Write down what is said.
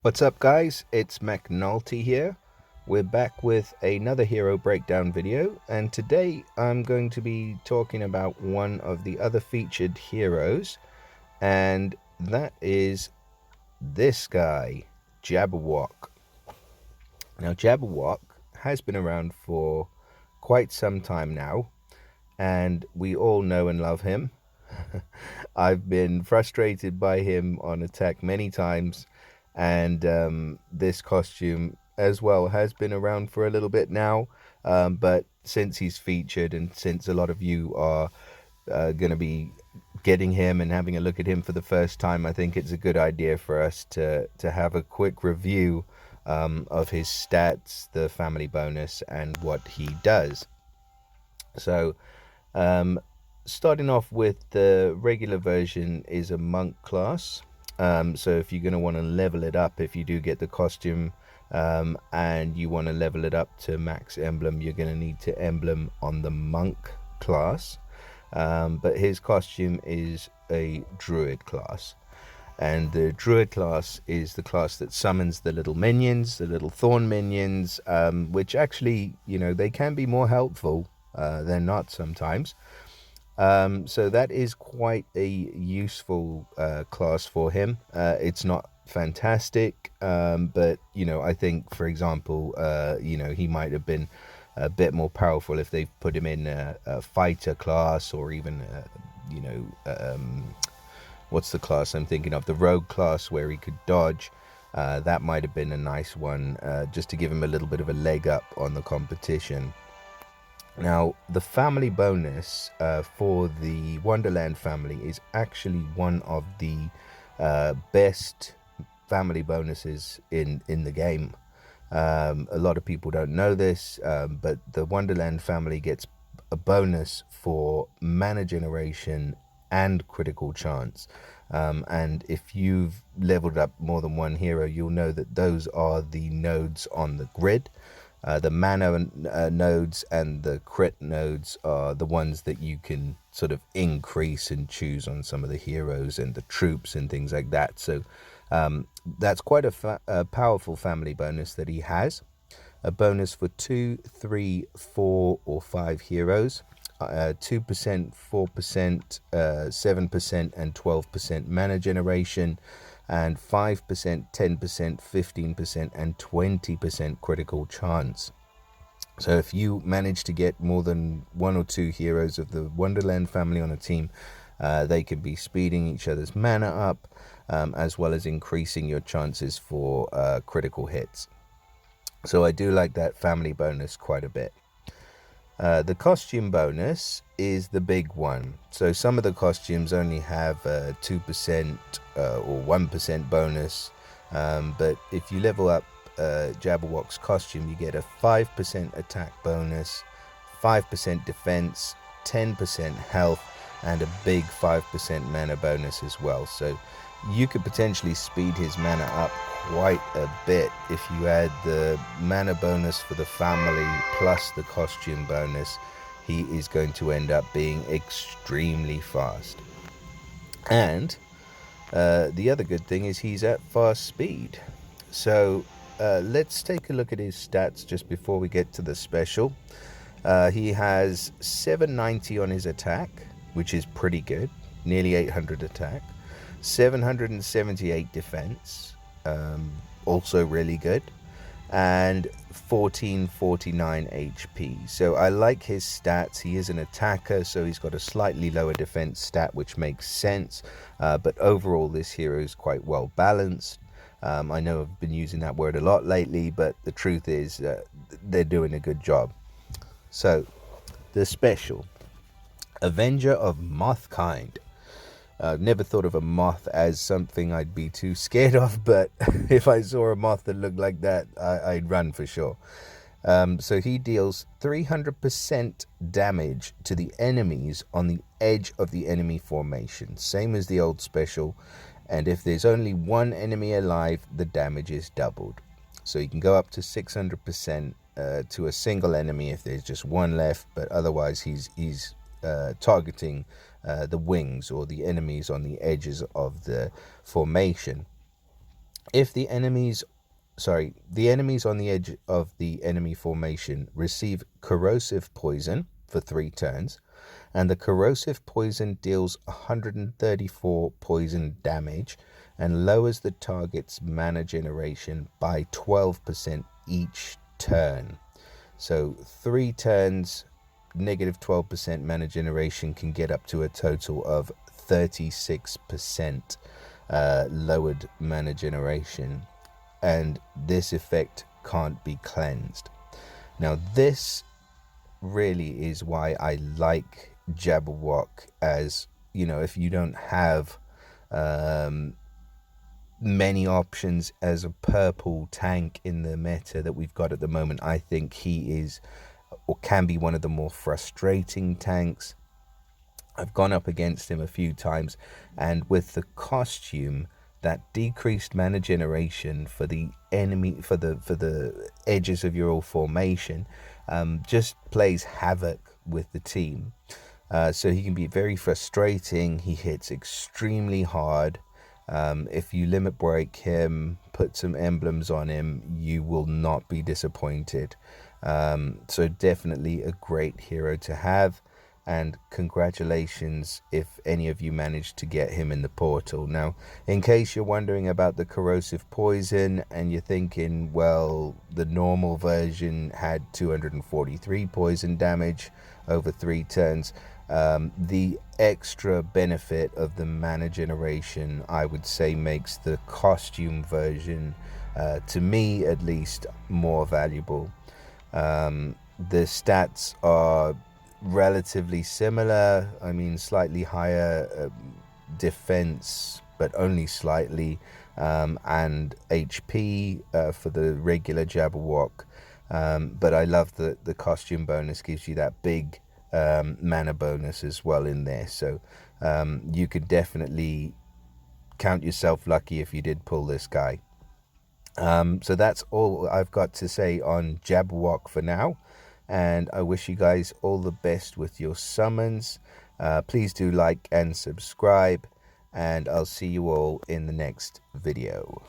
What's up guys, it's McNulty here. We're back with another hero breakdown video, and today I'm going to be talking about one of the other featured heroes, and that is this guy, Jabberwock. Now Jabberwock has been around for quite some time now, and we all know and love him. I've been frustrated by him on attack many times, and this costume as well has been around for a little bit now. But since he's featured, and since a lot of you are going to be getting him and having a look at him for the first time, I think it's a good idea for us to have a quick review of his stats, the family bonus, and what he does. So starting off with the regular version is a monk class. So if you're going to want to level it up, if you do get the costume and you want to level it up to max emblem, you're going to need to emblem on the monk class. But his costume is a druid class. And the druid class is the class that summons the little minions, the little thorn minions, which actually, they can be more helpful than not sometimes. So that is quite a useful class for him. It's not fantastic, but I think, for example, he might have been a bit more powerful if they've put him in a fighter class, or even what's the class I'm thinking of? The rogue class, where he could dodge. That might have been a nice one, just to give him a little bit of a leg up on the competition. Now, the family bonus for the Wonderland family is actually one of the best family bonuses in the game. A lot of people don't know this, but the Wonderland family gets a bonus for mana generation and critical chance. And if you've leveled up more than one hero, you'll know that those are the nodes on the grid. The mana nodes and the crit nodes are the ones that you can sort of increase and choose on some of the heroes and the troops and things like that. So that's quite a powerful family bonus that he has. A bonus for 2, 3, 4, or 5 heroes. 2%, 4%, 7%, and 12% mana generation, and 5%, 10%, 15%, and 20% critical chance. So if you manage to get more than 1 or 2 heroes of the Wonderland family on a team, they can be speeding each other's mana up, as well as increasing your chances for critical hits. So I do like that family bonus quite a bit. The costume bonus is the big one. So some of the costumes only have 2% or 1% bonus, but if you level up Jabberwock's costume, you get a 5% attack bonus, 5% defense, 10% health, and a big 5% mana bonus as well. So you could potentially speed his mana up quite a bit if you add the mana bonus for the family plus the costume bonus. He is going to end up being extremely fast. And the other good thing is he's at fast speed. So let's take a look at his stats just before we get to the special. He has 790 on his attack, which is pretty good, nearly 800 attack. 778 defense, also really good, and 1449 HP. So I like his stats. He is an attacker, so he's got a slightly lower defense stat, which makes sense, but overall this hero is quite well balanced. I know I've been using that word a lot lately, but the truth is they're doing a good job. So the special, Avenger of Moth-kind. Never thought of a moth as something I'd be too scared of, but if I saw a moth that looked like that, I'd run for sure. So he deals 300% damage to the enemies on the edge of the enemy formation, same as the old special, and if there's only one enemy alive, the damage is doubled. So you can go up to 600% to a single enemy if there's just one left, but otherwise he's targeting the wings or the enemies on the edges of the formation. If the enemies the enemies on the edge of the enemy formation receive Corrosive Poison for 3 turns, and the Corrosive Poison deals 134 poison damage and lowers the target's mana generation by 12% each turn. So 3 turns, negative 12% mana generation can get up to a total of 36% lowered mana generation, and this effect can't be cleansed. Now this really is why I like Jabberwock, as you know, if you don't have many options as a purple tank in the meta that we've got at the moment, I think he is or can be one of the more frustrating tanks. I've gone up against him a few times, and with the costume, that decreased mana generation for the enemy, for the edges of your formation, just plays havoc with the team. So he can be very frustrating. He hits extremely hard. If you limit break him, put some emblems on him, you will not be disappointed. So definitely a great hero to have, and congratulations if any of you managed to get him in the portal. Now, in case you're wondering about the Corrosive Poison and you're thinking, well, the normal version had 243 poison damage over 3 turns, the extra benefit of the mana generation, I would say, makes the costume version, to me at least, more valuable. The stats are relatively similar. I mean, slightly higher defense, but only slightly, and HP for the regular Jabberwock. But I love that the costume bonus gives you that big mana bonus as well in there. So you could definitely count yourself lucky if you did pull this guy. So that's all I've got to say on Jabberwock for now, and I wish you guys all the best with your summons. Please do like and subscribe, and I'll see you all in the next video.